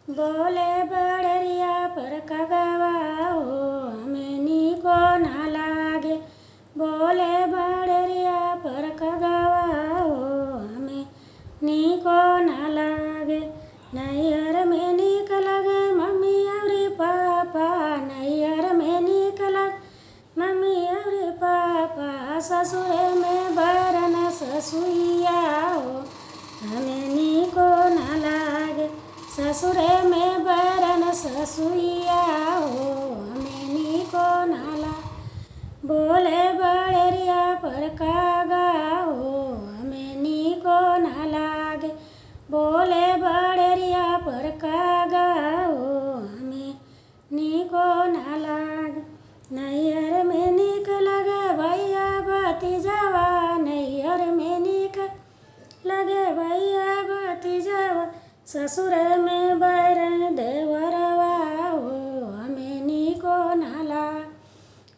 बोले बड़रिया पर कगवा हो हमें नीको ना लागे। बोले बड़रिया पर कगवा हो हमें नीको ना लागे। नैहर में नीक लगे मम्मी और पापा, नैहर में नीक लगे मम्मी और पापा। ससुर में बरन ससुइया हो हमें नीको ना लागे। ससुर में बरन ससुइया हो हमें नीको ना लागे। बोले बड़रिया पर कागा हो हमें नीको ना लागे। बोले बड़रिया पर कागा हो हमें नीको ना लागे। नैहर में नीक लगे भैया भतीजवा, नैहर में नीक लगे भैया भतीजवा। ससुर में बैरन देवरवा हो हमें नीको ना लागे।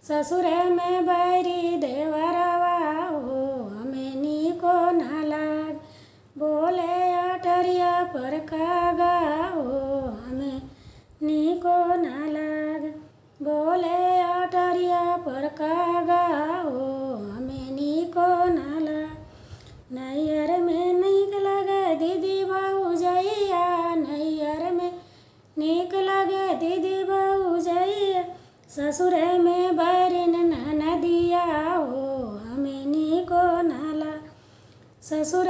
ससुर में बैरी देवरवा हो हमें नीको ना लागे। बोले अटरिया पर कागा हो हमें नीको ना लागे। बोले अटरिया पर कागा हो हमें नीको ना लागे। नैहर में नीक लगे दीदी भौजैया, नैहर में नीक लगे दीदी भौजैया। ससुर में बैरिन ननदिया हो हमें नीको ना लागे। ससुर